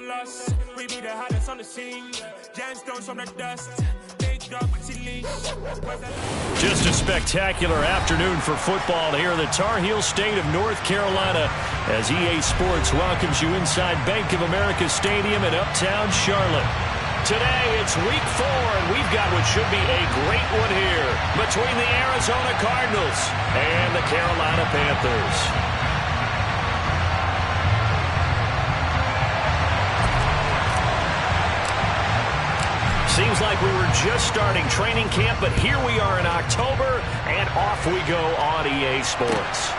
no loss. We be the hottest on the scene. Gemstones from the dust. Just a spectacular afternoon for football here in the Tar Heel state of North Carolina as EA Sports welcomes you inside Bank of America Stadium in Uptown Charlotte. Today it's week 4 and we've got what should be a great one here between the Arizona Cardinals and the Carolina Panthers. Seems like we were just starting training camp, but here we are in October, and off we go on EA Sports.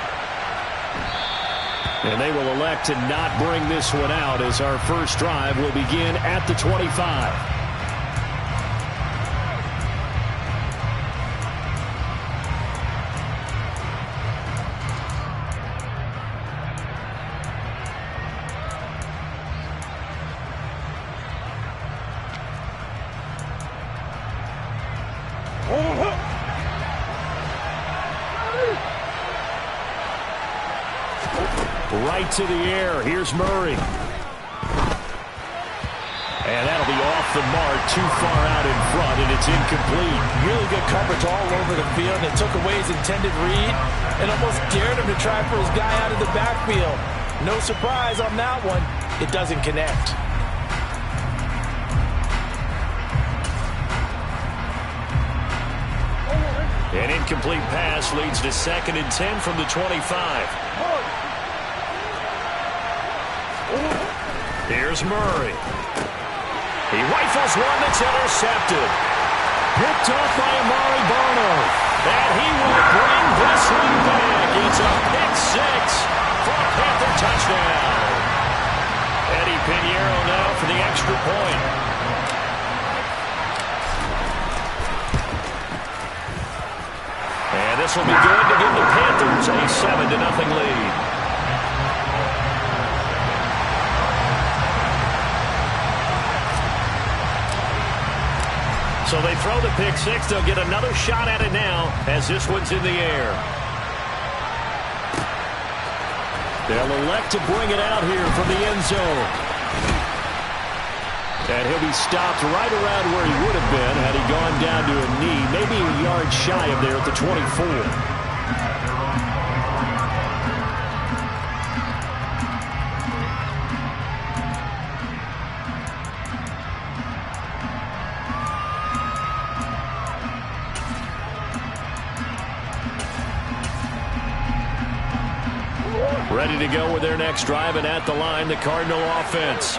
And they will elect to not bring this one out as our first drive will begin at the 25. Right to the air. Here's Murray. And that'll be off the mark, too far out in front, and it's incomplete. Really good coverage all over the field. It took away his intended read and almost dared him to try for his guy out of the backfield. No surprise on that one. It doesn't connect. An incomplete pass leads to 2nd and 10 from the 25. Here's Murray. He rifles one that's intercepted. Picked off by Amari Bono. And he will bring this one back. It's a pick 6 for a Panther touchdown. Eddie Pinheiro now for the extra point. And this will be good to give the Panthers a 7-0 lead. So they throw the pick 6. They'll get another shot at it now as this one's in the air. They'll elect to bring it out here from the end zone. And he'll be stopped right around where he would have been had he gone down to a knee, maybe a yard shy of there at the 24. Ready to go with their next drive, and at the line, the Cardinal offense.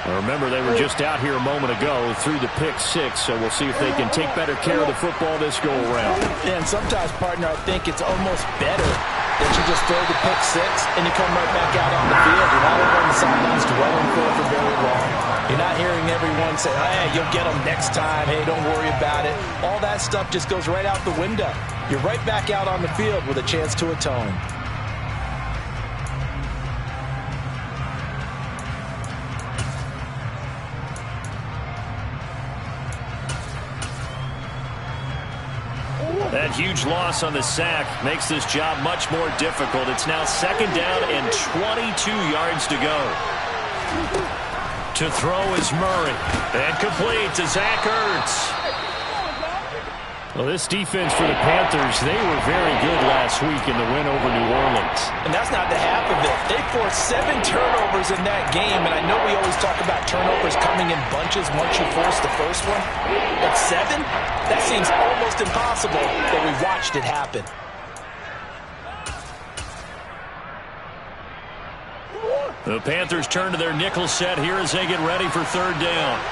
Remember, they were just out here a moment ago through the pick 6, so we'll see if they can take better care of the football this go-around. Yeah, and sometimes, partner, I think it's almost better that you just throw the pick 6 and you come right back out on the field. You're not over on the sidelines dwelling for very long. You're not hearing everyone say, hey, you'll get them next time. Hey, don't worry about it. All that stuff just goes right out the window. You're right back out on the field with a chance to atone. That huge loss on the sack makes this job much more difficult. It's now 2nd down and 22 yards to go. To throw is Murray. And complete to Zach Ertz. Well, this defense for the Panthers, they were very good last week in the win over New Orleans. And that's not the half of it. They forced 7 turnovers in that game, and I know we always talk about turnovers coming in bunches once you force the first one. But 7? That seems almost impossible, but we watched it happen. The Panthers turn to their nickel set here as they get ready for 3rd down.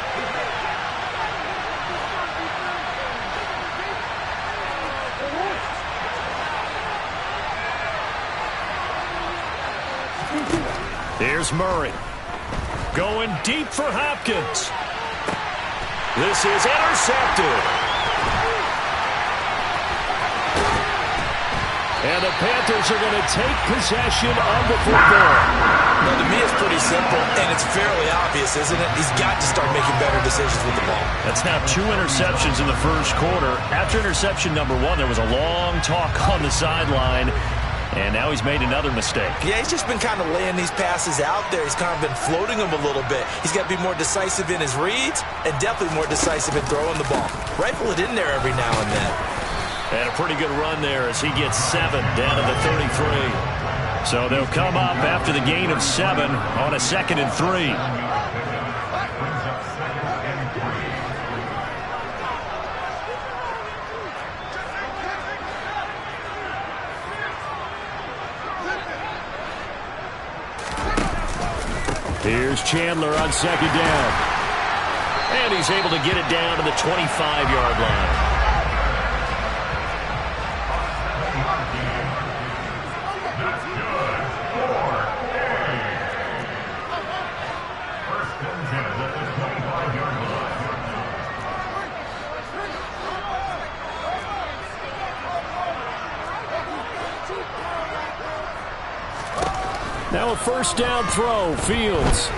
Here's Murray. Going deep for Hopkins. This is intercepted. And the Panthers are going to take possession of the football. Well, to me, it's pretty simple, and it's fairly obvious, isn't it? He's got to start making better decisions with the ball. That's now 2 interceptions in the first quarter. After interception number 1, there was a long talk on the sideline. And now he's made another mistake. Yeah, he's just been kind of laying these passes out there. He's kind of been floating them a little bit. He's got to be more decisive in his reads and definitely more decisive in throwing the ball. Rifle it in there every now and then. And a pretty good run there as he gets 7 down to the 33. So they'll come up after the gain of 7 on a 2nd and 3. Here's Chandler on 2nd down. And he's able to get it down to the 25-yard line. Now a 1st down throw, Fields.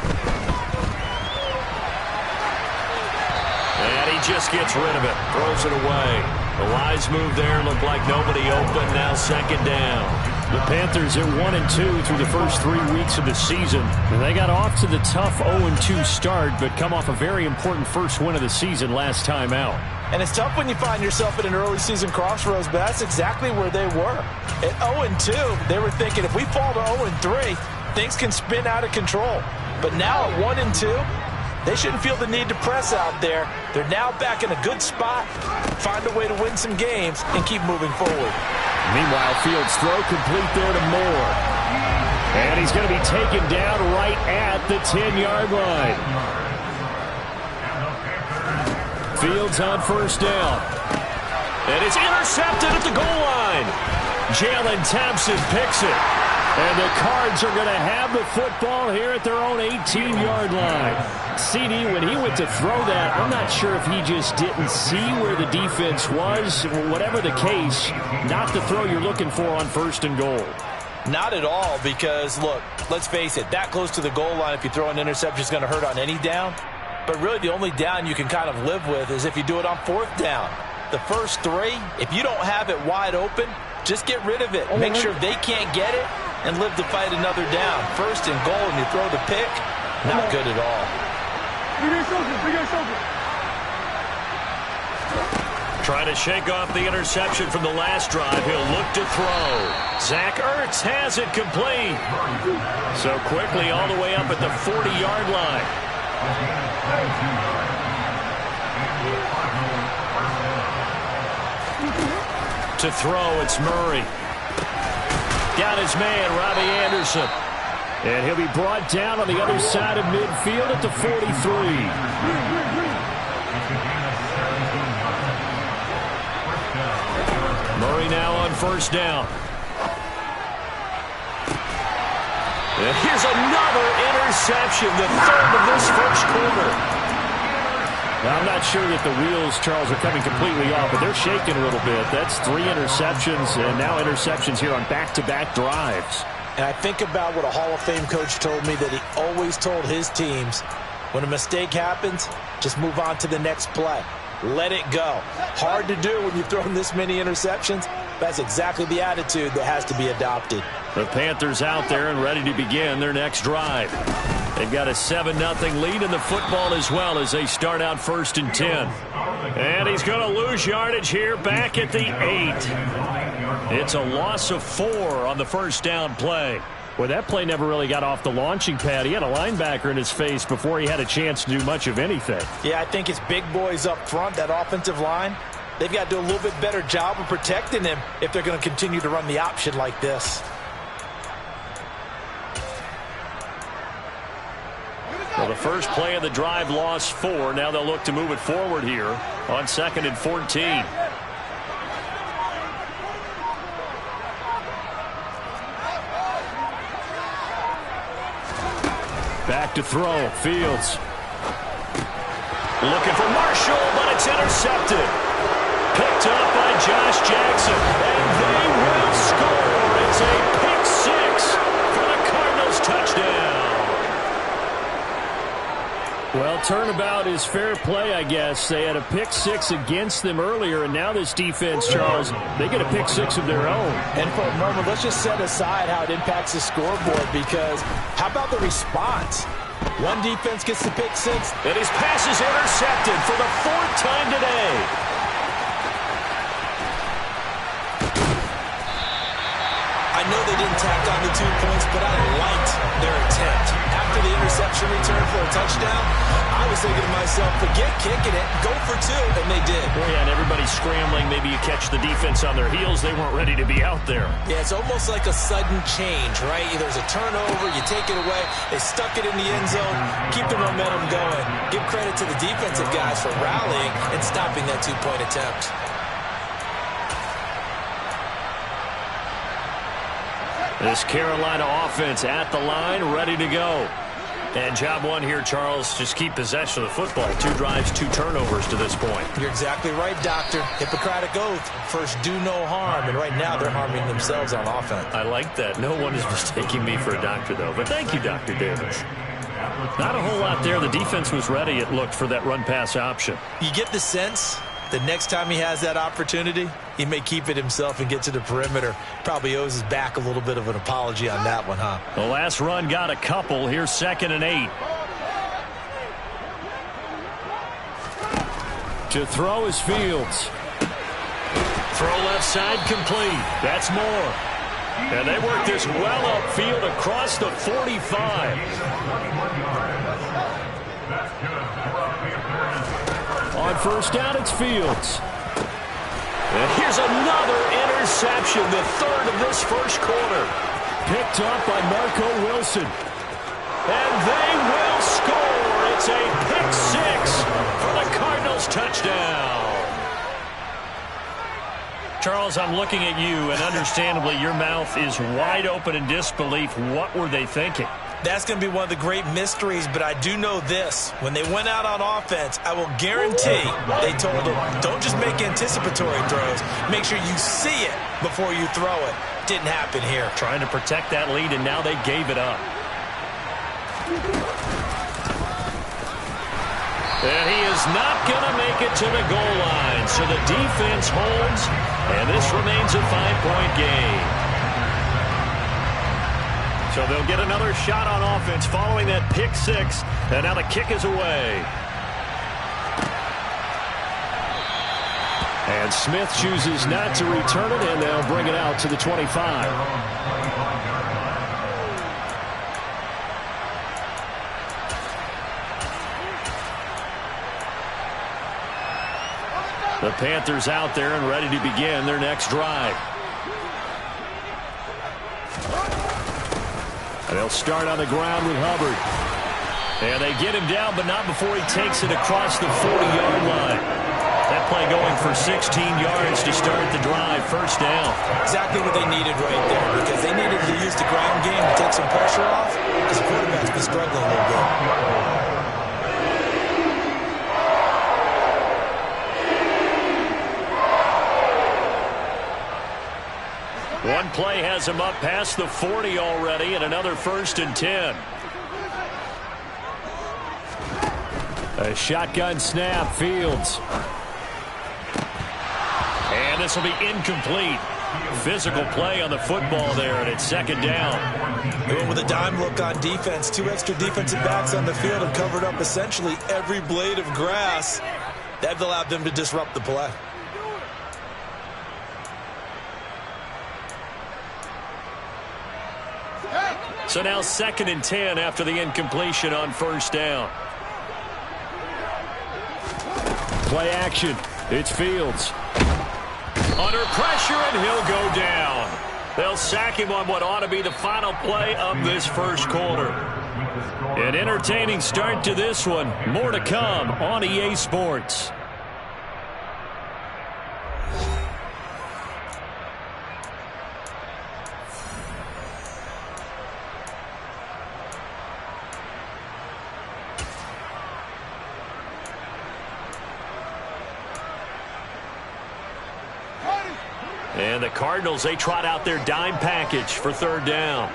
And he just gets rid of it, throws it away. The wise move there, looked like nobody open, now 2nd down. The Panthers at 1-2 through the first 3 weeks of the season. And they got off to the tough 0-2 start, but come off a very important first win of the season last time out. And it's tough when you find yourself at an early season crossroads, but that's exactly where they were. At 0-2, they were thinking if we fall to 0-3, things can spin out of control. But now at 1-2, they shouldn't feel the need to press out there. They're now back in a good spot, find a way to win some games, and keep moving forward. Meanwhile, Fields' throw complete there to Moore. And he's going to be taken down right at the 10-yard line. Fields on 1st down. And it's intercepted at the goal line. Jalen Thompson picks it. And the Cards are going to have the football here at their own 18-yard line. CD, when he went to throw that, I'm not sure if he just didn't see where the defense was. Whatever the case, not the throw you're looking for on 1st and goal. Not at all, because, look, let's face it, that close to the goal line, if you throw an interception, is going to hurt on any down. But really, the only down you can kind of live with is if you do it on 4th down. The first 3, if you don't have it wide open, just get rid of it. Make sure they can't get it and live to fight another down. 1st and goal, and you throw the pick, not good at all. Trying to shake off the interception from the last drive. He'll look to throw. Zach Ertz has it complete. So quickly all the way up at the 40-yard line. To throw, it's Murray. Got his man, Robbie Anderson. And he'll be brought down on the other side of midfield at the 43. Murray now on 1st down. And here's another interception, the 3rd of this first quarter. Now, I'm not sure that the wheels, Charles, are coming completely off, but they're shaking a little bit. That's 3 interceptions, and now interceptions here on back-to-back drives. And I think about what a Hall of Fame coach told me, that he always told his teams, when a mistake happens, just move on to the next play. Let it go. Hard to do when you've thrown this many interceptions. That's exactly the attitude that has to be adopted. The Panthers out there and ready to begin their next drive. They've got a 7-0 lead in the football as well as they start out 1st and 10. And he's going to lose yardage here back at the 8. It's a loss of 4 on the 1st down play. Well, that play never really got off the launching pad. He had a linebacker in his face before he had a chance to do much of anything. Yeah, I think it's big boys up front, that offensive line. They've got to do a little bit better job of protecting him if they're going to continue to run the option like this. Well, the first play of the drive lost 4. Now they'll look to move it forward here on 2nd and 14. Back to throw. Fields. Looking for Marshall, but it's intercepted. Picked up by Josh Jackson. And they will score. It's a pick 6 for the Cardinals touchdown. Well, turnabout is fair play, I guess. They had a pick six against them earlier, and now this defense, Charles, they get a pick six of their own. And for a moment, let's just set aside how it impacts the scoreboard, because how about the response? One defense gets the pick six, and his pass is intercepted for the fourth time today. I know they didn't tack on the 2 points, but I liked their attempt. After the interception return for a touchdown, I was thinking to myself, forget kicking it, go for two, and they did. Oh, yeah, and everybody's scrambling. Maybe you catch the defense on their heels. They weren't ready to be out there. Yeah, it's almost like a sudden change, right? There's a turnover, you take it away, they stuck it in the end zone, keep the momentum going. Give credit to the defensive guys for rallying and stopping that 2-point attempt. This Carolina offense at the line, ready to go. And job one here, Charles, just keep possession of the football. 2 drives, 2 turnovers to this point. You're exactly right, Doctor. Hippocratic oath. First, do no harm. And right now, they're harming themselves on offense. I like that. No one is mistaking me for a doctor, though. But thank you, Dr. Davis. Not a whole lot there. The defense was ready, it looked, for that run-pass option. You get the sense the next time he has that opportunity, he may keep it himself and get to the perimeter. Probably owes his back a little bit of an apology on that one, huh? The last run got a couple. Here's 2nd and 8. To throw is Fields. Throw left side complete. That's more. And they work this well upfield across the 45. On first down, it's Fields. And here's another interception, the 3rd of this first quarter. Picked up by Marco Wilson. And they will score. It's a pick six for the Cardinals touchdown. Charles, I'm looking at you, and understandably, your mouth is wide open in disbelief. What were they thinking? That's going to be one of the great mysteries, but I do know this. When they went out on offense, I will guarantee they told them, don't just make anticipatory throws. Make sure you see it before you throw it. Didn't happen here. Trying to protect that lead, and now they gave it up. And he is not going to make it to the goal line, so the defense holds, and this remains a 5-point game. So they'll get another shot on offense following that pick six. And now the kick is away. And Smith chooses not to return it, and they'll bring it out to the 25. The Panthers out there and ready to begin their next drive. And they'll start on the ground with Hubbard. And they get him down, but not before he takes it across the 40-yard line. That play going for 16 yards to start the drive. First down. Exactly what they needed right there, because they needed to use the ground game to take some pressure off, because the quarterback's been struggling a little bit. One play has him up past the 40 already, and another 1st and 10. A shotgun snap, Fields. And this will be incomplete. Physical play on the football there, and it's 2nd down. They went with a dime look on defense. 2 extra defensive backs on the field and covered up essentially every blade of grass. That allowed them to disrupt the play. So now 2nd and 10 after the incompletion on first down. Play action. It's Fields. Under pressure, and he'll go down. They'll sack him on what ought to be the final play of this first quarter. An entertaining start to this one. More to come on EA Sports. And the Cardinals, they trot out their dime package for 3rd down.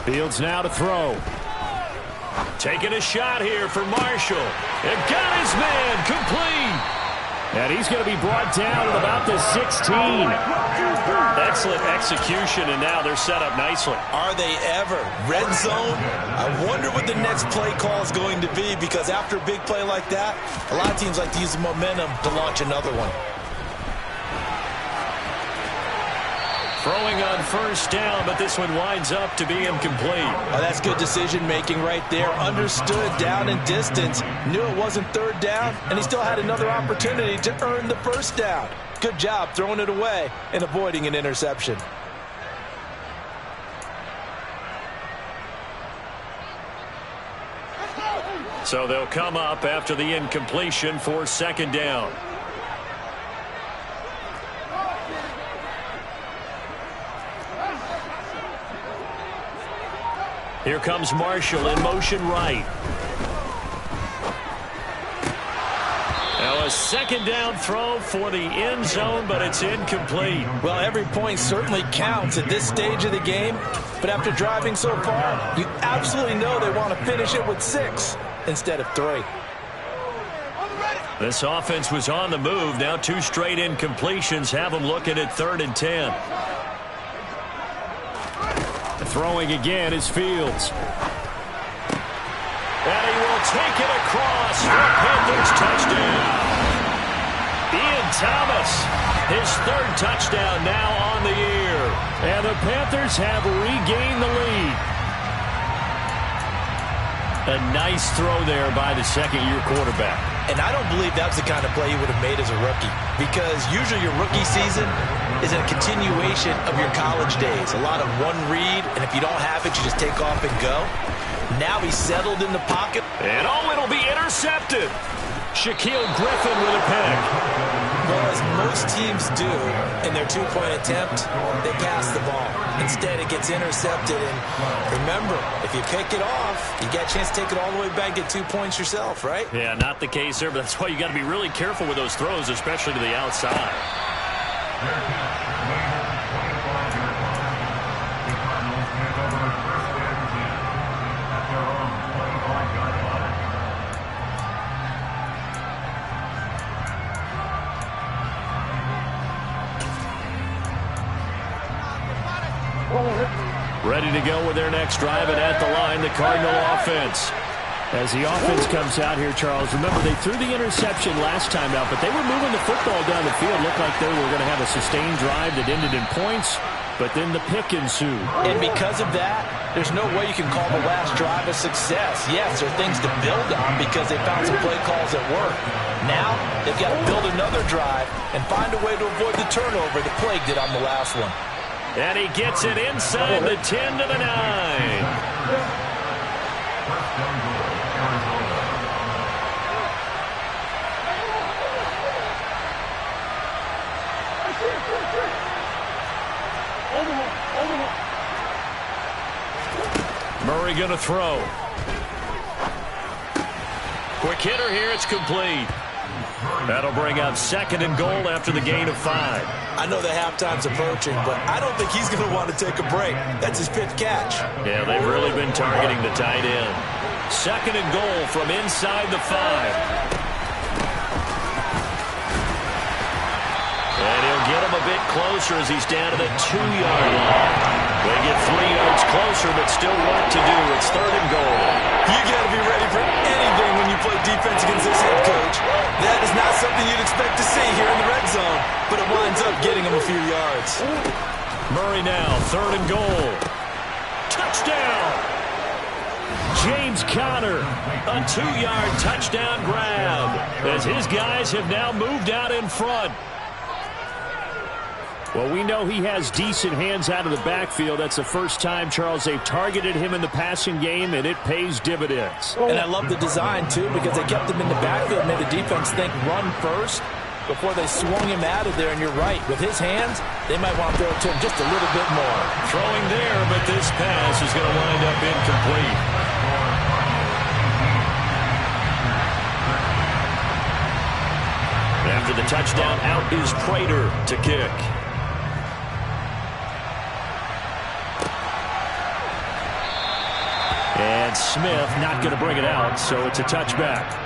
Fields now to throw. Taking a shot here for Marshall. And got his man complete. And he's going to be brought down at about the 16. Excellent execution, and now they're set up nicely. Are they ever? Red zone? I wonder what the next play call is going to be, because after a big play like that, a lot of teams like to use the momentum to launch another one. Throwing on first down, but this one winds up to be incomplete. Oh, that's good decision-making right there. Understood down and distance. Knew it wasn't third down, and he still had another opportunity to earn the first down. Good job throwing it away and avoiding an interception. So they'll come up after the incompletion for second down. Here comes Marshall in motion right. Now a second down throw for the end zone, but it's incomplete. Well, every point certainly counts at this stage of the game, but after driving so far, you absolutely know they want to finish it with 6 instead of 3. This offense was on the move. Now 2 straight incompletions have them looking at 3rd and 10. Throwing again is Fields. And he will take it across for a Panthers touchdown. Ian Thomas, his 3rd touchdown now on the year. And the Panthers have regained the lead. A nice throw there by the second-year quarterback. And I don't believe that's the kind of play he would have made as a rookie, because usually your rookie season is a continuation of your college days. A lot of one read, and if you don't have it, you just take off and go. Now he's settled in the pocket. And it'll be intercepted. Shaquille Griffin with a pick. Well, as most teams do in their 2-point attempt, they pass the ball. Instead, it gets intercepted. And remember, if you pick it off, you get a chance to take it all the way back, get 2 points yourself, right? Yeah, not the case there, but that's why you got to be really careful with those throws, especially to the outside. Ready to go with their next drive, and at the line, the Cardinal offense. As the offense comes out here, Charles, remember they threw the interception last time out, but they were moving the football down the field. Looked like they were going to have a sustained drive that ended in points, but then the pick ensued. And because of that, there's no way you can call the last drive a success. Yes, there are things to build on because they found some play calls that work. Now, they've got to build another drive and find a way to avoid the turnover that plagued it on the last one. And he gets it inside the 10 to the 9. Murray going to throw. Quick hitter here. It's complete. That'll bring up 2nd and goal after the gain of 5. I know the halftime's approaching, but I don't think he's going to want to take a break. That's his 5th catch. Yeah, they've really been targeting the tight end. 2nd and goal from inside the 5. And he'll get him a bit closer as he's down to the 2-yard line. They get 3 yards closer, but still work to do. It's 3rd and goal. You got to be ready for anything when you play defense against this head coach. That is not something you'd expect to see here in the red zone, but it winds up getting him a few yards. Murray now, 3rd and goal. Touchdown! James Conner, a 2-yard touchdown grab, as his guys have now moved out in front. Well, we know he has decent hands out of the backfield. That's the first time, Charles, they've targeted him in the passing game, and it pays dividends. And I love the design, too, because they kept him in the backfield and made the defense think run first before they swung him out of there. And you're right, with his hands, they might want to throw it to him just a little bit more. Throwing there, but this pass is going to wind up incomplete. After the touchdown, out is Prater to kick. And Smith not going to bring it out, so it's a touchback.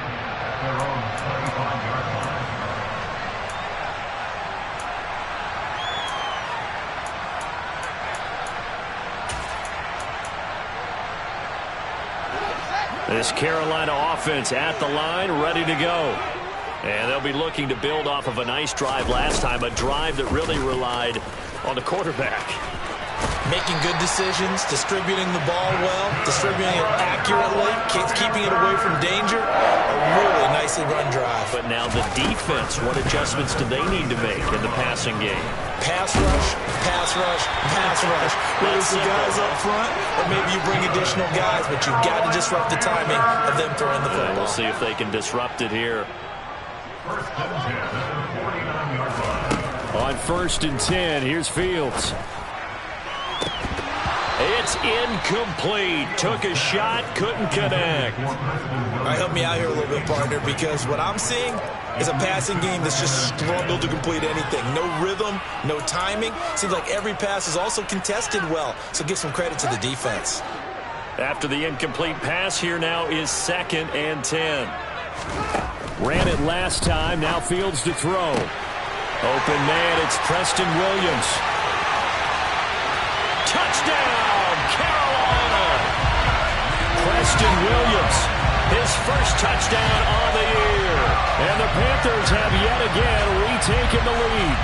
This Carolina offense at the line, ready to go. And they'll be looking to build off of a nice drive last time, a drive that really relied on the quarterback. Making good decisions, distributing the ball well, distributing it accurately, keeping it away from danger. A really nicely run drive. But now the defense, what adjustments do they need to make in the passing game? Pass rush, pass rush, pass rush. Whether it's the guys up front or maybe you bring additional guys, but you've got to disrupt the timing of them throwing the football. We'll see if they can disrupt it here. On 1st and 10, here's Fields. It's incomplete. Took a shot, couldn't connect. All right, help me out here a little bit, partner, because what I'm seeing is a passing game that's just struggled to complete anything. No rhythm, no timing. Seems like every pass is also contested well, so give some credit to the defense. After the incomplete pass, here now is 2nd and 10. Ran it last time, now Fields to throw. Open man, it's Preston Williams. Touchdown, Carolina! Preston Williams, his first touchdown on the year. And the Panthers have yet again retaken the lead.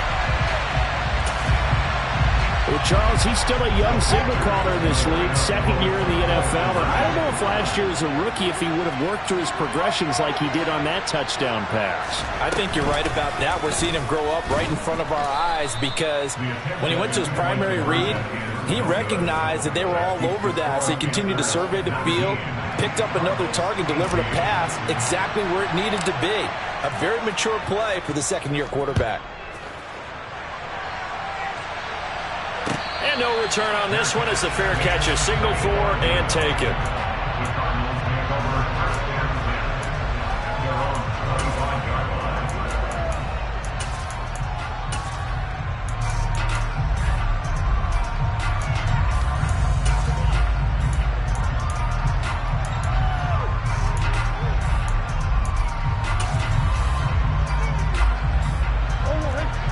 Well, Charles, he's still a young signal caller in this league, 2nd year in the NFL. But I don't know if last year as a rookie, if he would have worked through his progressions like he did on that touchdown pass. I think you're right about that. We're seeing him grow up right in front of our eyes because when he went to his primary read, he recognized that they were all over that. So he continued to survey the field, picked up another target, delivered a pass exactly where it needed to be. A very mature play for the 2nd-year quarterback. And no return on this one as the fair catch is signaled for and taken.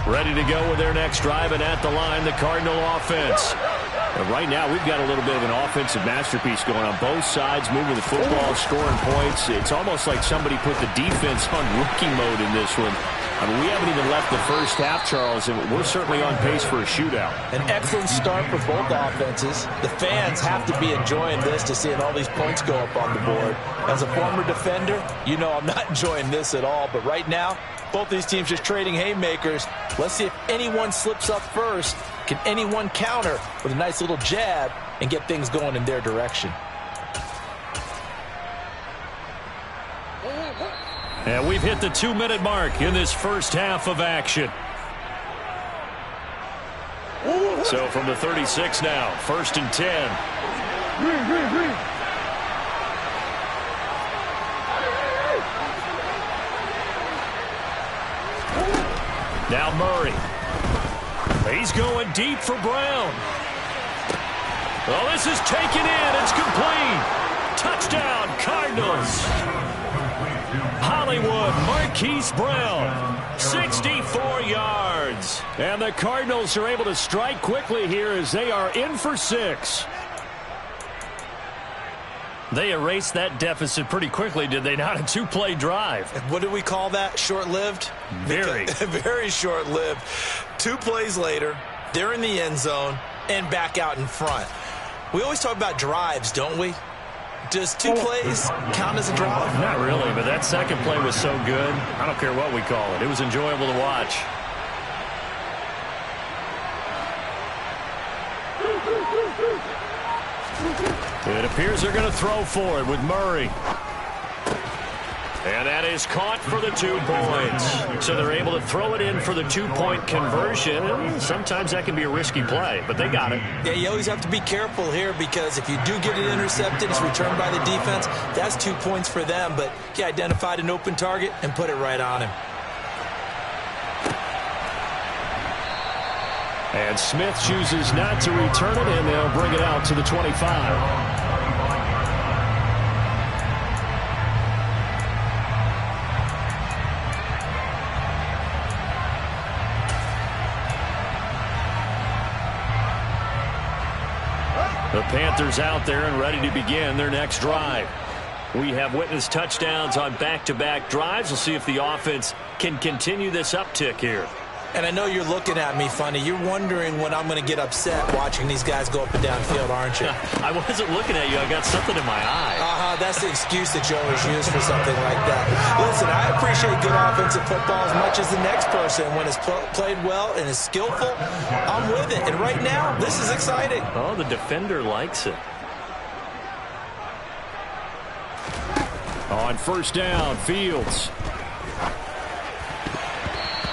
Ready to go with their next drive, and at the line, the Cardinal offense. But right now, we've got a little bit of an offensive masterpiece going on both sides, moving the football, scoring points. It's almost like somebody put the defense on rookie mode in this one. I mean, we haven't even left the first half, Charles, and we're certainly on pace for a shootout. An excellent start for both offenses. The fans have to be enjoying this to seeing all these points go up on the board. As a former defender, you know I'm not enjoying this at all. But right now, both these teams just trading haymakers. Let's see if anyone slips up first. Can anyone counter with a nice little jab and get things going in their direction? And we've hit the 2-minute mark in this first half of action. So from the 36 now, 1st and 10. Now Murray. He's going deep for Brown. Well, this is taken in. It's complete. Touchdown, Cardinals. Hollywood Marquise Brown, 64 yards. And the Cardinals are able to strike quickly here as they are in for 6. They erased that deficit pretty quickly, did they not? A 2-play drive. What do we call that? Short-lived? Very. Very short-lived. 2 plays later, they're in the end zone and back out in front. We always talk about drives, don't we? Does 2 plays count as a drive? Not really, but that second play was so good. I don't care what we call it. It was enjoyable to watch. It appears they're going to throw for it with Murray. And that is caught for the 2 points. So they're able to throw it in for the 2-point conversion. And sometimes that can be a risky play, but they got it. Yeah, you always have to be careful here because if you do get it intercepted, it's returned by the defense, that's 2 points for them. But he identified an open target and put it right on him. And Smith chooses not to return it, and they'll bring it out to the 25. The Panthers out there and ready to begin their next drive. We have witnessed touchdowns on back-to-back drives. We'll see if the offense can continue this uptick here. And I know you're looking at me funny. You're wondering when I'm going to get upset watching these guys go up and down field, aren't you? I wasn't looking at you. I got something in my eye. That's the excuse that you always use for something like that. Listen, I appreciate good offensive football as much as the next person. When it's played well and is skillful, I'm with it. And right now, this is exciting. Oh, the defender likes it. On first down, Fields.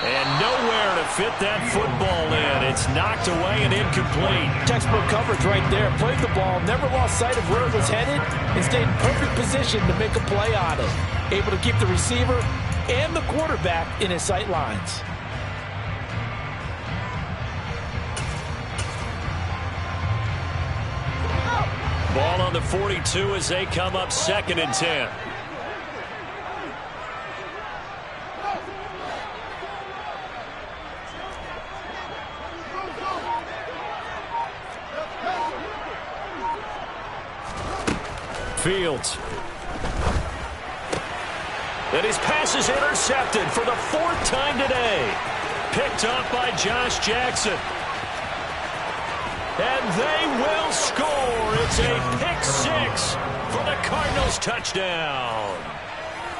And nowhere to fit that football in. It's knocked away and incomplete. Textbook coverage right there. Played the ball, never lost sight of where it was headed, and stayed in perfect position to make a play on it. Able to keep the receiver and the quarterback in his sight lines. Ball on the 42 as they come up 2nd and 10. Fields. And his pass is intercepted for the 4th time today. Picked up by Josh Jackson. And they will score. It's a pick-6 for the Cardinals touchdown.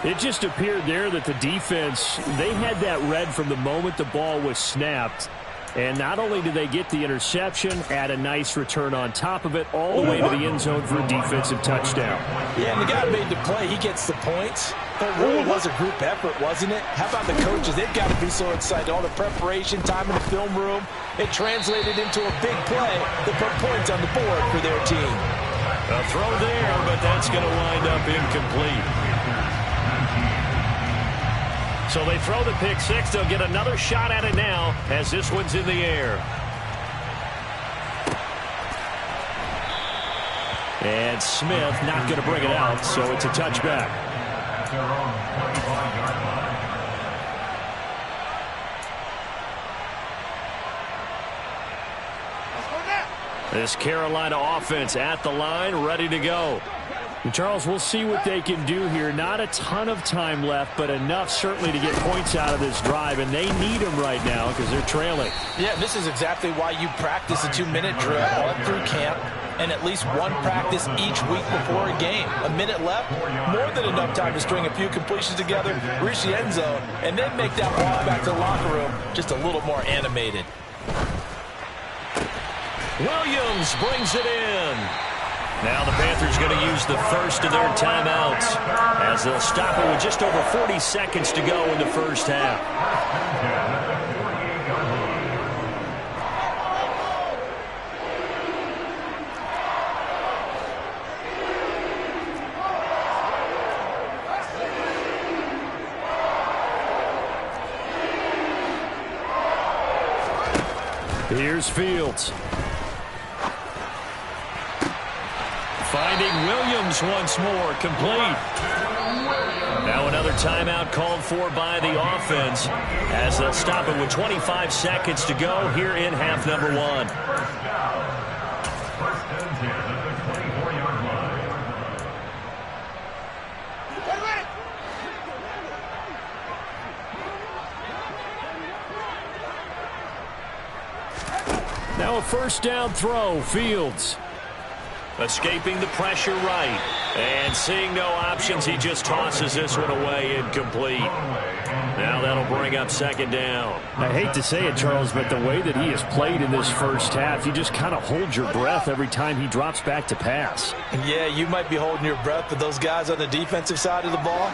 It just appeared there that the defense, they had that read from the moment the ball was snapped. And not only did they get the interception, add a nice return on top of it, all the way to the end zone for a defensive touchdown. Yeah, and the guy made the play. He gets the points. But it really was a group effort, wasn't it? How about the coaches? They've got to be so excited. All the preparation, time in the film room, it translated into a big play that put points on the board for their team. A throw there, but that's going to wind up incomplete. So they throw the pick-6. They'll get another shot at it now as this one's in the air. And Smith not going to bring it out, so it's a touchback. This Carolina offense at the line, ready to go. And Charles, we'll see what they can do here. Not a ton of time left, but enough certainly to get points out of this drive, and they need them right now because they're trailing. Yeah, this is exactly why you practice a 2-minute drill all through camp and at least one practice each week before a game. A minute left, more than enough time to string a few completions together, reach the end zone, and then make that walk back to the locker room just a little more animated. Williams brings it in. Now the Panthers going to use the first of their timeouts as they'll stop it with just over 40 seconds to go in the first half. Here's Fields. Finding Williams once more, complete. Now another timeout called for by the offense as they'll stop it with 25 seconds to go here in half number 1. Now a first down throw, Fields. Escaping the pressure right. And seeing no options, he just tosses this one away incomplete. Now that'll bring up second down. I hate to say it, Charles, but the way that he has played in this first half, you just kind of hold your breath every time he drops back to pass. Yeah, you might be holding your breath, but those guys on the defensive side of the ball,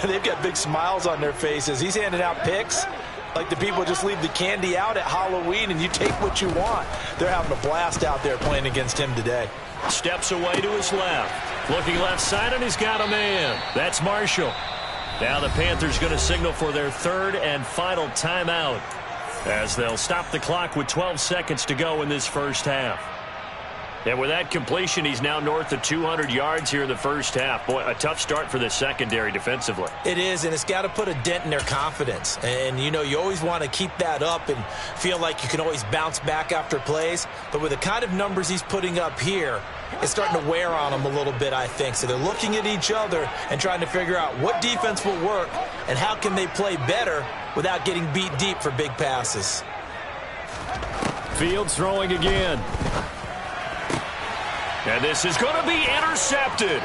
they've got big smiles on their faces. He's handing out picks like the people just leave the candy out at Halloween and you take what you want. They're having a blast out there playing against him today. Steps away to his left. Looking left side, and he's got a man. That's Marshall. Now the Panthers going to signal for their third and final timeout as they'll stop the clock with 12 seconds to go in this first half. And with that completion, he's now north of 200 yards here in the first half. Boy, a tough start for the secondary defensively. It is, and it's got to put a dent in their confidence. And, you know, you always want to keep that up and feel like you can always bounce back after plays. But with the kind of numbers he's putting up here, it's starting to wear on them a little bit, I think. So they're looking at each other and trying to figure out what defense will work and how can they play better without getting beat deep for big passes. Fields throwing again. And this is going to be intercepted.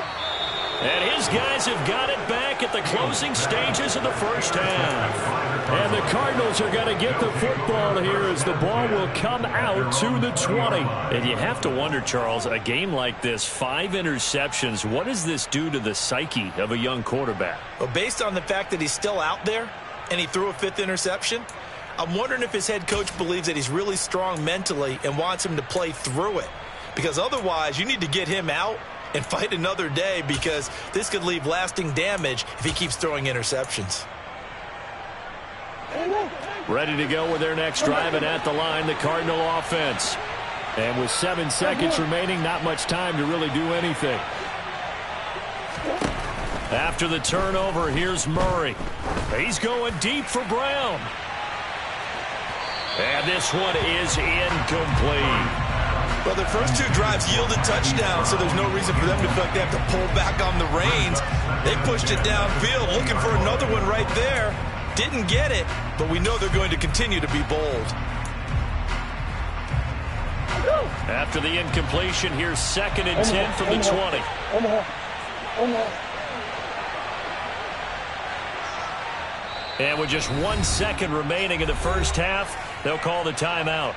And his guys have got it back at the closing stages of the first half. And the Cardinals are going to get the football here as the ball will come out to the 20. And you have to wonder, Charles, a game like this, 5 interceptions, what does this do to the psyche of a young quarterback? Well, based on the fact that he's still out there and he threw a 5th interception, I'm wondering if his head coach believes that he's really strong mentally and wants him to play through it. Because otherwise, you need to get him out and fight another day, because this could leave lasting damage if he keeps throwing interceptions. Ready to go with their next drive, and at the line, the Cardinal offense. And with 7 seconds remaining, not much time to really do anything. After the turnover, here's Murray. He's going deep for Brown. And this one is incomplete. Well, their first 2 drives yielded touchdowns, so there's no reason for them to feel like they have to pull back on the reins. They pushed it downfield, looking for another one right there. Didn't get it, but we know they're going to continue to be bold. After the incompletion, here's 2nd and 10 from the 20. And with just 1 second remaining in the first half, they'll call the timeout.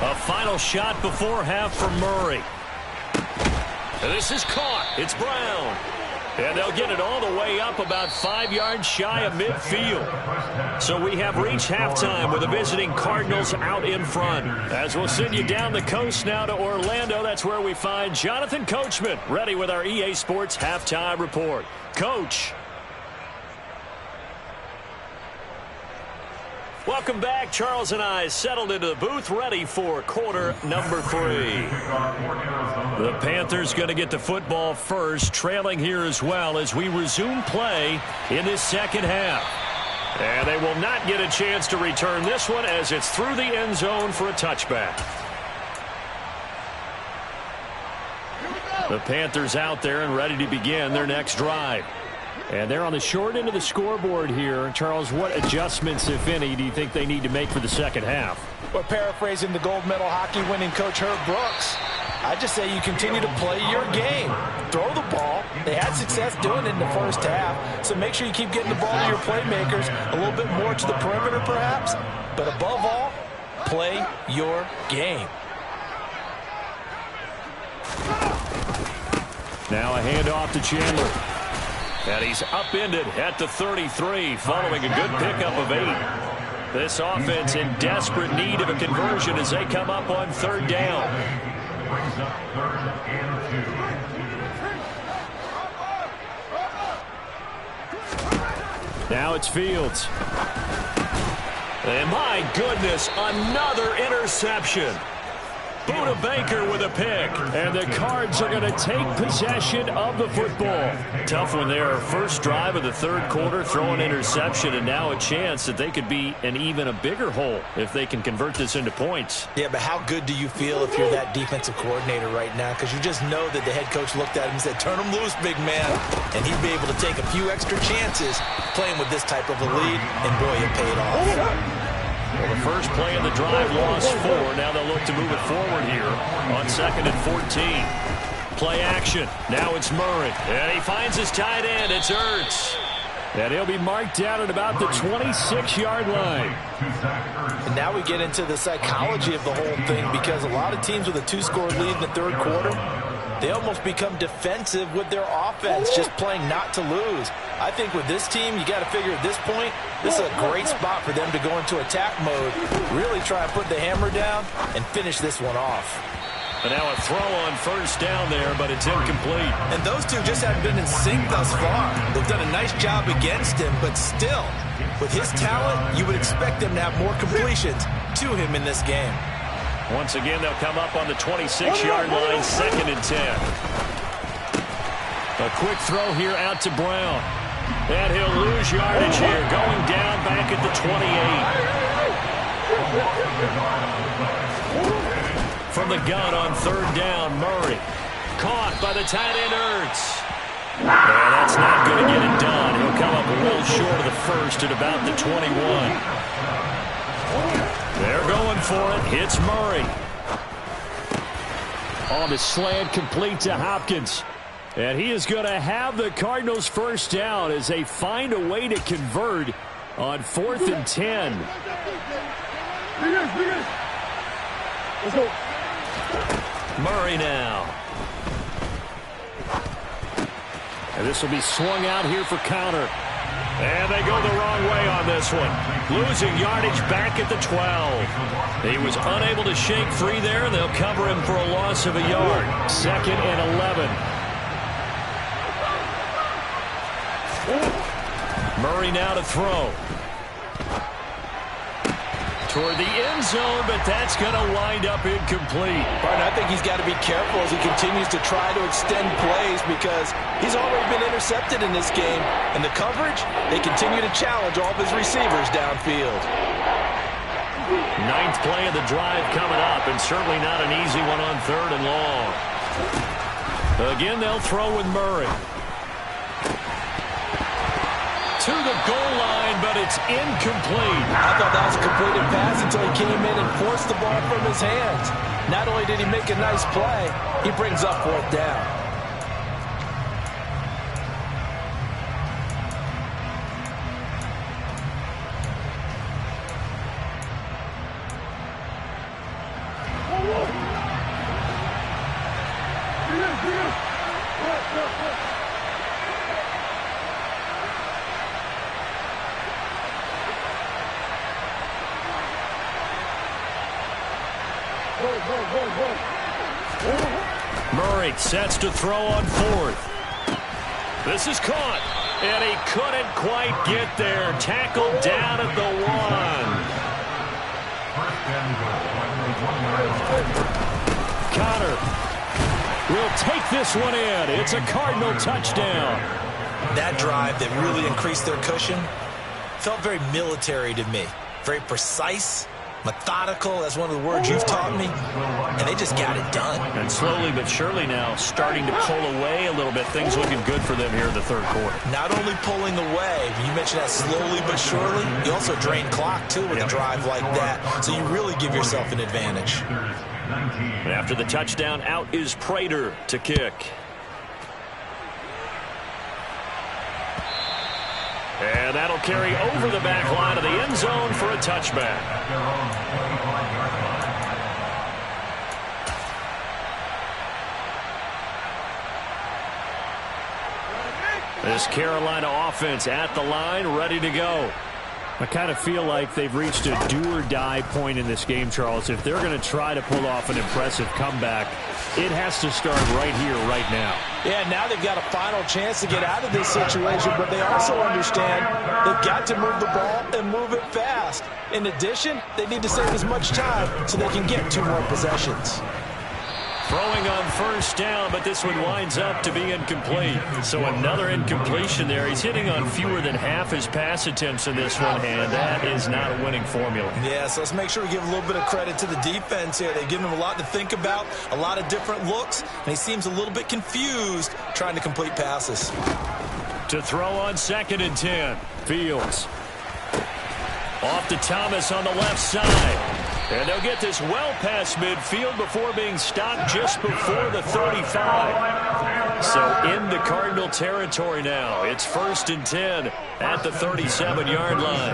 A final shot before half for Murray. And this is caught. It's Brown. And they'll get it all the way up about 5 yards shy of midfield. So we have reached halftime with the visiting Cardinals out in front. As we'll send you down the coast now to Orlando, that's where we find Jonathan Coachman, ready with our EA Sports Halftime Report. Coach. Welcome back. Charles and I settled into the booth, ready for quarter number 3. The Panthers going to get the football first, trailing here as well as we resume play in this second half. And they will not get a chance to return this one as it's through the end zone for a touchback. The Panthers out there and ready to begin their next drive. And they're on the short end of the scoreboard here. Charles, what adjustments, if any, do you think they need to make for the second half? Well, paraphrasing the gold medal hockey winning coach Herb Brooks, I just say you continue to play your game. Throw the ball. They had success doing it in the first half, so make sure you keep getting the ball to your playmakers, a little bit more to the perimeter perhaps, but above all, play your game. Now a handoff to Chandler. And he's upended at the 33 following a good pickup of 8. This offense in desperate need of a conversion as they come up on 3rd down. Now it's Fields. And my goodness, another interception. Buda Baker with a pick. And the Cards are going to take possession of the football. Tough one there. First drive of the 3rd quarter, throw an interception, and now a chance that they could be in even a bigger hole if they can convert this into points. Yeah, but how good do you feel if you're that defensive coordinator right now? Because you just know that the head coach looked at him and said, turn him loose, big man. And he'd be able to take a few extra chances playing with this type of a lead, and boy, it paid off. Well, the first play of the drive lost 4. Now they'll look to move it forward here on 2nd and 14. Play action. Now it's Murray. And he finds his tight end. It's Ertz. And he'll be marked down at about the 26-yard line. And now we get into the psychology of the whole thing, because a lot of teams with a 2-score lead in the 3rd quarter, they almost become defensive with their offense, just playing not to lose. I think with this team, you got to figure at this point, this is a great spot for them to go into attack mode, really try and put the hammer down and finish this one off. And now a throw on first down there, but it's incomplete. And those two just haven't been in sync thus far. They've done a nice job against him, but still, with his talent, you would expect them to have more completions to him in this game. Once again, they'll come up on the 26-yard line, 2nd and 10. A quick throw here out to Brown. And he'll lose yardage here, going down back at the 28. From the gun on 3rd down, Murray. Caught by the tight end, Ertz. And that's not going to get it done. He'll come up well short of the first at about the 21. They're going for it. Hits Murray. On the slant, complete to Hopkins. And he is going to have the Cardinals first down as they find a way to convert on 4th and 10. Let's go. Murray now. And this will be swung out here for counter. And they go the wrong way on this one. Losing yardage back at the 12. He was unable to shake free there, and they'll cover him for a loss of a yard. 2nd and 11. Murray now to throw. Toward the end zone, but that's going to wind up incomplete. Martin, I think he's got to be careful as he continues to try to extend plays because he's already been intercepted in this game. And the coverage, they continue to challenge all of his receivers downfield. 9th play of the drive coming up, and certainly not an easy one on 3rd and long. Again, they'll throw with Murray. To the goal line, but it's incomplete. I thought that was a completed pass until he came in and forced the ball from his hands. Not only did he make a nice play, he brings up 4th down. Murray sets to throw on 4th. This is caught, and he couldn't quite get there. Tackled down at the 1. Connor will take this one in. It's a Cardinal touchdown. That drive that really increased their cushion felt very military to me. Very precise, methodical, that's one of the words you've taught me, and they just got it done. And slowly but surely now starting to pull away a little bit. Things looking good for them here in the 3rd quarter. Not only pulling away, you mentioned that slowly but surely, you also drain clock too with a drive like that, so you really give yourself an advantage. And after the touchdown, out is Prater to kick. And that'll carry over the back line of the end zone for a touchback. This Carolina offense at the line, ready to go. I kind of feel like they've reached a do-or-die point in this game, Charles. If they're going to try to pull off an impressive comeback, it has to start right here, right now. Yeah, now they've got a final chance to get out of this situation, but they also understand they've got to move the ball and move it fast. In addition, they need to save as much time so they can get 2 more possessions. Throwing on first down, but this one winds up to be incomplete. So another incompletion there. He's hitting on fewer than half his pass attempts in this one, and that is not a winning formula. Yeah, so let's make sure we give a little bit of credit to the defense here. They've given him a lot to think about, a lot of different looks, and he seems a little bit confused trying to complete passes. To throw on 2nd and 10. Fields. Off to Thomas on the left side. And they'll get this well past midfield before being stopped just before the 35. So into Cardinal territory now. It's 1st and 10 at the 37-yard line.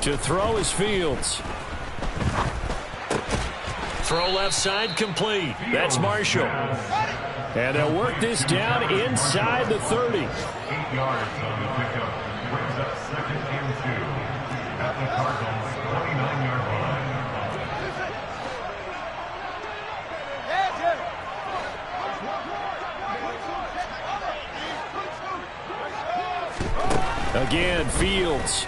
To throw is Fields. Throw left side complete. That's Marshall. And they'll work this down inside the 30. 8 yards on the pickup. Brings up 2nd and 2 at the Cardinals' 29-yard line. Again, Fields.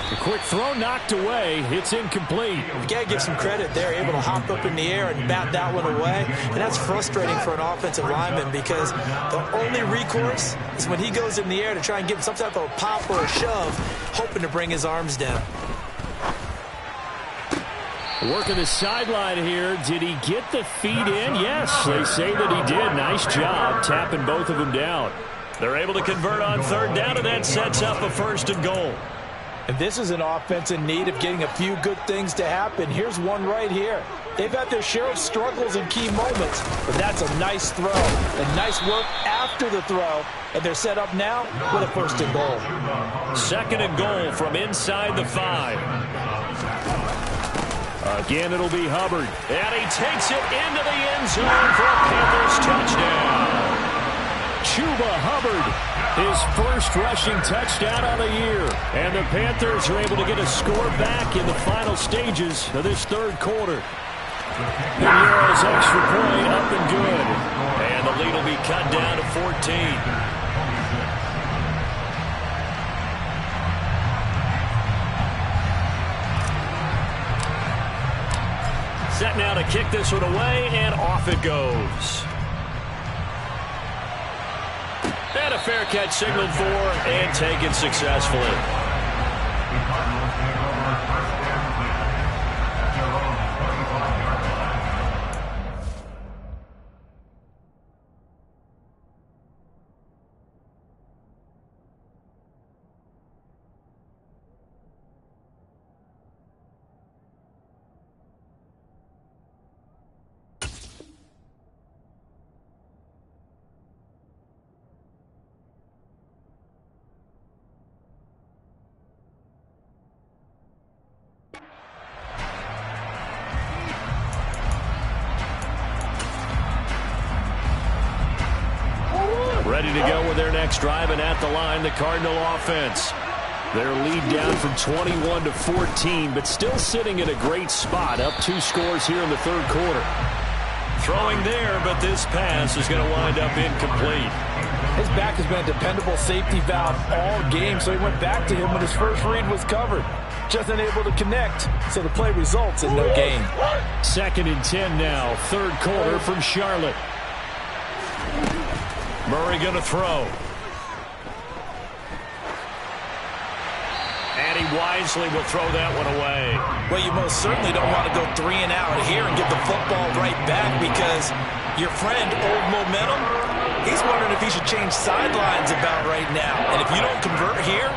A quick throw knocked away. It's incomplete. You got to give some credit. They're able to hop up in the air and bat that one away. And that's frustrating for an offensive lineman because the only recourse is when he goes in the air to try and get some type of a pop or a shove, hoping to bring his arms down. Working the sideline here. Did he get the feet in? Yes, they say that he did. Nice job tapping both of them down. They're able to convert on 3rd down, and that sets up a 1st and goal. And this is an offense in need of getting a few good things to happen. Here's one right here. They've had their share of struggles in key moments, but that's a nice throw and nice work after the throw. And they're set up now with a 1st and goal. 2nd and goal from inside the 5. Again, it'll be Hubbard. And he takes it into the end zone for a Panthers touchdown. Chuba Hubbard, his first rushing touchdown on the year. And the Panthers are able to get a score back in the final stages of this 3rd quarter. Pinero's extra point up and good. And the lead will be cut down to 14. Set now to kick this one away, and off it goes. And a fair catch signaled for and taken successfully. Ready to go with their next drive, and at the line, the Cardinal offense. Their lead down from 21 to 14, but still sitting in a great spot, up 2 scores here in the 3rd quarter. Throwing there, but this pass is going to wind up incomplete. His back has been a dependable safety valve all game, so he went back to him when his first read was covered. Just unable to connect, so the play results in no gain. 2nd and 10 now, 3rd quarter from Charlotte. Murray going to throw. And he wisely will throw that one away. Well, you most certainly don't want to go 3 and out here and get the football right back because your friend, Old Momentum, he's wondering if he should change sidelines about right now. And if you don't convert here,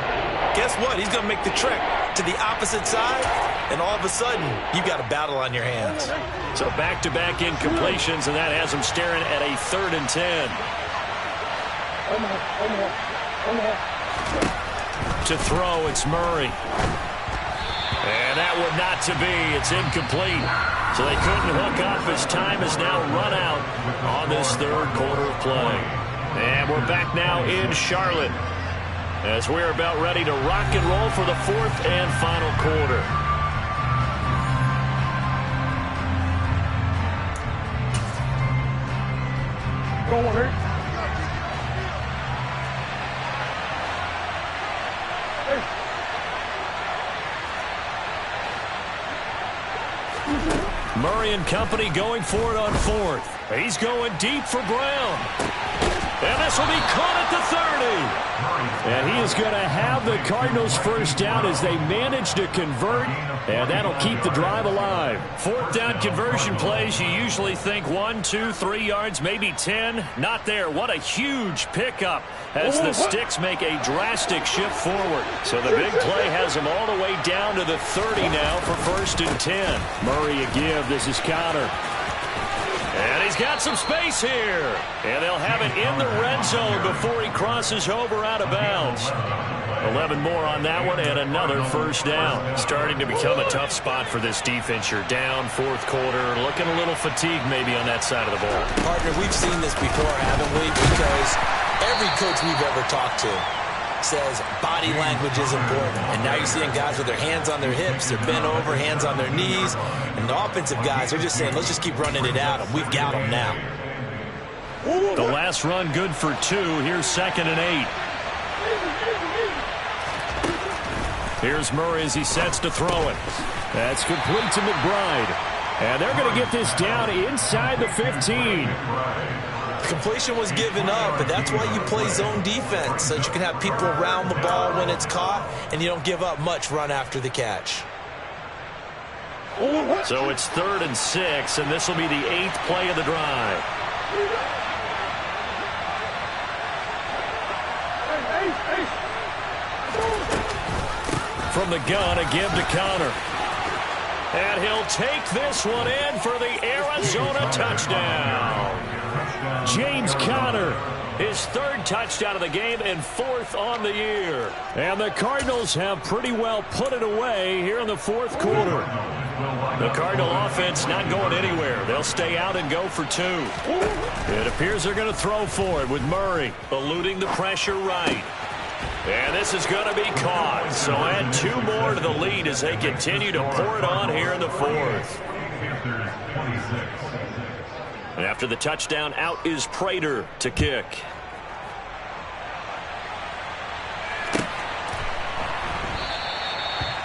guess what? He's going to make the trek to the opposite side, and all of a sudden, you've got a battle on your hands. So back-to-back incompletions, and that has him staring at a 3rd and 10. To throw, it's Murray. And that would not to be. It's incomplete. So they couldn't hook up as time has now run out on this 3rd quarter of play. And we're back now in Charlotte as we're about ready to rock and roll for the 4th and final quarter. Go on, Rick. Murray and company going for it on 4th. He's going deep for Brown. And this will be caught at the 30. And he is going to have the Cardinals first down as they manage to convert, and that'll keep the drive alive. 4th down conversion plays, you usually think 1, 2, 3 yards, maybe 10. Not there. What a huge pickup as the Sticks make a drastic shift forward. So the big play has them all the way down to the 30 now for 1st and 10. Murray a give. This is Connor. And he's got some space here. And they'll have it in the red zone before he crosses over out of bounds. 11 more on that one and another first down. Starting to become a tough spot for this defense. You're down fourth quarter, looking a little fatigued maybe on that side of the ball. Partner, we've seen this before, haven't we? Because every coach we've ever talked to says body language is important. And now you're seeing guys with their hands on their hips, they're bent over, hands on their knees. And the offensive guys, they're just saying, let's just keep running it out. And we've got them now. The last run good for 2. Here's 2nd and 8. Here's Murray as he sets to throw it. That's complete to McBride. And they're going to get this down inside the 15. Completion was given up, but that's why you play zone defense, so that you can have people around the ball when it's caught, and you don't give up much run after the catch. So it's 3rd and 6, and this will be the 8th play of the drive. From the gun, a give to Connor. And he'll take this one in for the Arizona touchdown. James Conner, his 3rd touchdown of the game and 4th on the year. And the Cardinals have pretty well put it away here in the 4th quarter. The Cardinal offense not going anywhere. They'll stay out and go for 2. It appears they're going to throw for it with Murray eluding the pressure right. And this is going to be caught. So add 2 more to the lead as they continue to pour it on here in the 4th. And after the touchdown, out is Prater to kick.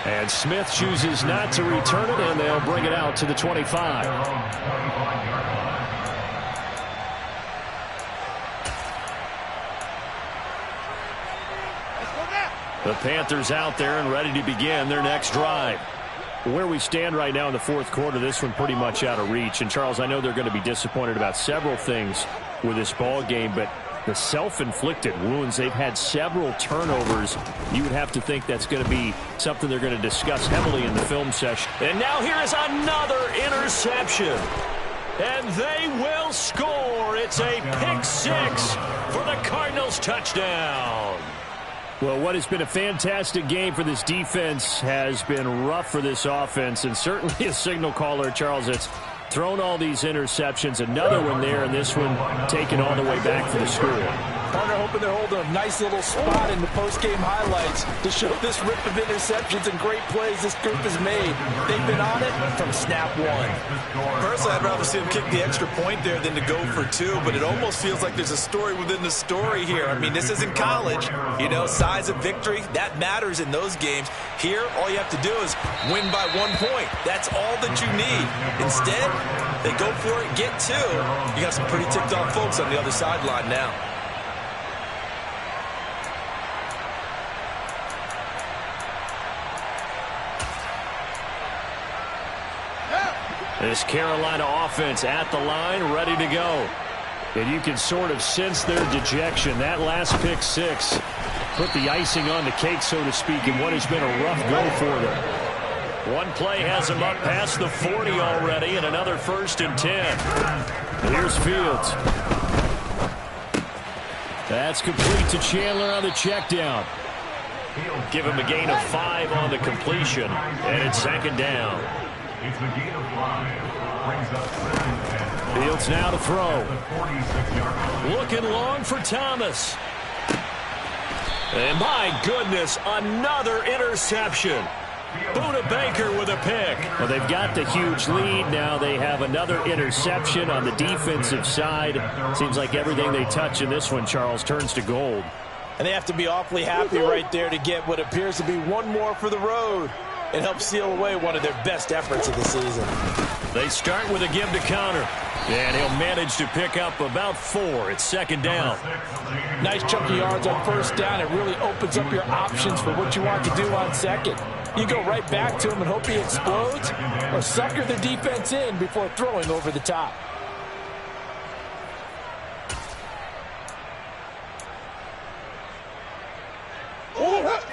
And Smith chooses not to return it, and they'll bring it out to the 25. The Panthers out there and ready to begin their next drive. Where we stand right now in the 4th quarter, this one pretty much out of reach. And, Charles, I know they're going to be disappointed about several things with this ball game, but the self-inflicted wounds, they've had several turnovers. You would have to think that's going to be something they're going to discuss heavily in the film session. And now here is another interception. And they will score. It's a pick 6 for the Cardinals touchdown. Well, what has been a fantastic game for this defense has been rough for this offense, and certainly a signal caller, Charles, that's thrown all these interceptions. Another one there, and this one taken all the way back for the score. Partner hoping they're holding a nice little spot in the post-game highlights to show this rip of interceptions and great plays this group has made. They've been on it from snap 1. Personally, I'd rather see them kick the extra point there than to go for 2, but it almost feels like there's a story within the story here. I mean, this isn't college. You know, size of victory, that matters in those games. Here, all you have to do is win by 1 point. That's all that you need. Instead, they go for it, get 2. You got some pretty ticked-off folks on the other sideline now. This Carolina offense at the line, ready to go. And you can sort of sense their dejection. That last pick 6 put the icing on the cake, so to speak, in what has been a rough go for them. One play has them up past the 40 already, and another 1st and 10. Here's Fields. That's complete to Chandler on the check down. Give him a gain of 5 on the completion, and it's 2nd down. It's a gain of 5. Brings up 7th and Fields now to throw. the 46-yard line. Looking long for Thomas. And my goodness, another interception. Buda Baker with a pick. Well, they've got the huge lead. Now they have another interception on the defensive side. Seems like everything they touch in this one, Charles, turns to gold. And they have to be awfully happy right there to get what appears to be one more for the road. It helps seal away one of their best efforts of the season. They start with a give to Connor. And he'll manage to pick up about 4. It's 2nd down. Nice chunky yards on 1st down. It really opens up your options for what you want to do on 2nd. You go right back to him and hope he explodes, or sucker the defense in before throwing over the top.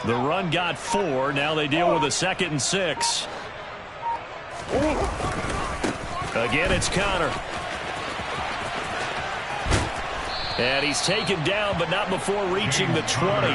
The run got 4. Now they deal with a 2nd and 6. Again, it's Connor. And he's taken down, but not before reaching the 20.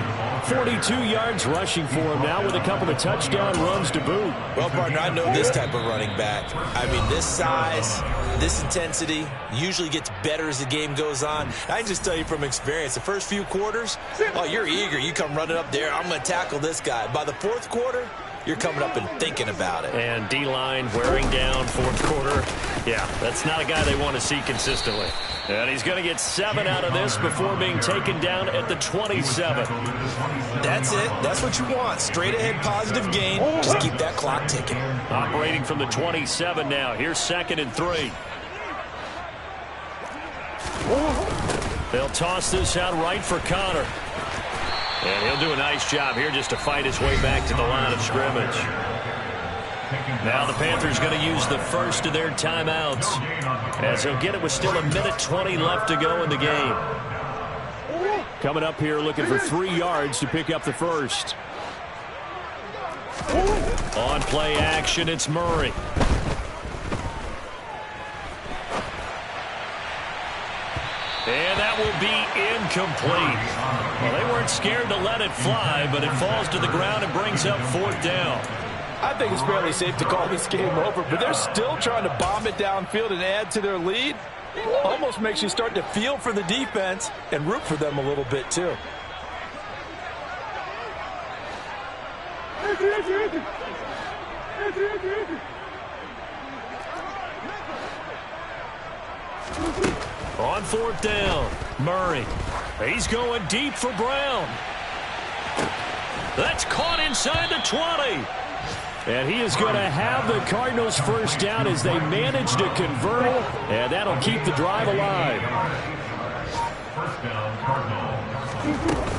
42 yards rushing for him now with a couple of touchdown runs to boot. Well, partner, I know this type of running back. I mean, this size, this intensity usually gets better as the game goes on. I can just tell you from experience, the first few quarters, oh, you're eager. You come running up there, I'm going to tackle this guy. By the fourth quarter, you're coming up and thinking about it. And D-line wearing down fourth quarter. Yeah, that's not a guy they want to see consistently. And he's going to get 7 out of this before being taken down at the 27. That's it. That's what you want. Straight ahead positive gain. Just keep that clock ticking. Operating from the 27 now. Here's 2nd and 3. They'll toss this out right for Connor. And he'll do a nice job here just to fight his way back to the line of scrimmage. Now the Panthers going to use the first of their timeouts, as he'll get it with still 1:20 left to go in the game. Coming up here looking for 3 yards to pick up the first. On play action, it's Murray. And that will be incomplete. Well, they weren't scared to let it fly, but it falls to the ground and brings up 4th down. I think it's fairly safe to call this game over, but they're still trying to bomb it downfield and add to their lead. Almost makes you start to feel for the defense and root for them a little bit, too. On 4th down, Murray. He's going deep for Brown. That's caught inside the 20. And he is going to have the Cardinals first down as they manage to convert. And that'll keep the drive alive. First down, Cardinals.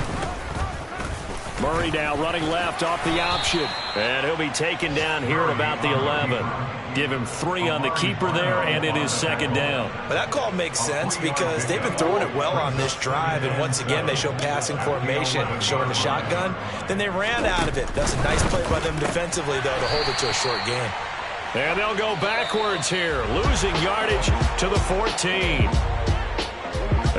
Murray now running left off the option. And he'll be taken down here at about the 11. Give him 3 on the keeper there, and it is 2nd down. But that call makes sense because they've been throwing it well on this drive, and once again they show passing formation, showing the shotgun. Then they ran out of it. That's a nice play by them defensively, though, to hold it to a short game. And they'll go backwards here, losing yardage to the 14.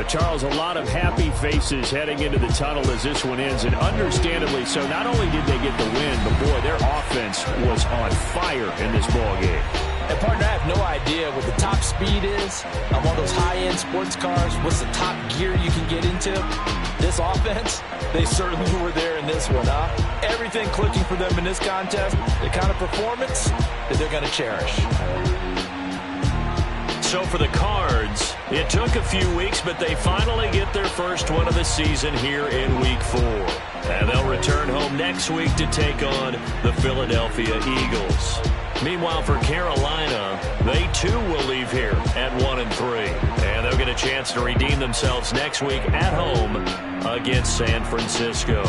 Charles, a lot of happy faces heading into the tunnel as this one ends, and understandably so. Not only did they get the win, but, boy, their offense was on fire in this ballgame. And, partner, I have no idea what the top speed is on one of those high-end sports cars. What's the top gear you can get into? This offense, they certainly were there in this one, huh? Everything clicking for them in this contest, the kind of performance that they're going to cherish. So for the Cards, it took a few weeks, but they finally get their first one of the season here in Week 4. And they'll return home next week to take on the Philadelphia Eagles. Meanwhile, for Carolina, they too will leave here at 1-3. And they'll get a chance to redeem themselves next week at home against San Francisco.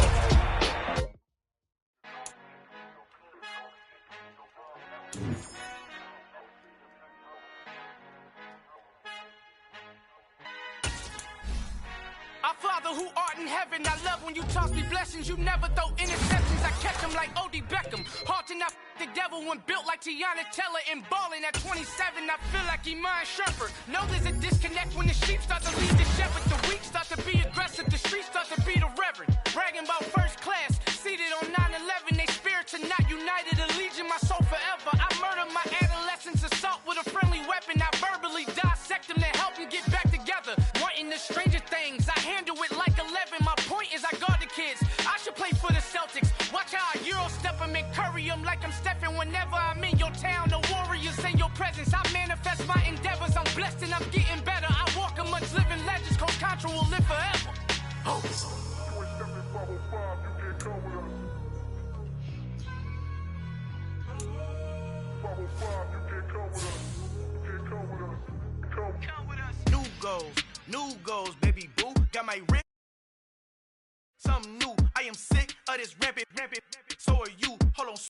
Father who art in heaven, I love when you toss me blessings. You never throw interceptions. I catch them like O.D. Beckham. Hard to not the devil when built like Tiana Teller and balling at 27. I feel like Iman Shumpert. Know there's a disconnect when the sheep start to lead the shepherd. The weak start to be aggressive. The streets start to be the reverend. Bragging about first class. Seated on 9/11. They spirits are not united. A legion, my soul forever. I murder my adolescence. Assault with a friendly weapon. I verbally dissect them to help them get back together. Wanting the stranger things. I handle it like 11. My point is I guard the kids. I should play for the Celtics. Watch how I Euro step them and curry them like I'm stepping whenever I'm in your town. The Warriors in your presence. I manifest my endeavors. I'm blessed and I'm getting better. I walk amongst living legends. Coach Contra will live forever. Oh. New goals, baby boo. Got my rip. Something new. I am sick of this rampant. So are you. Hold on.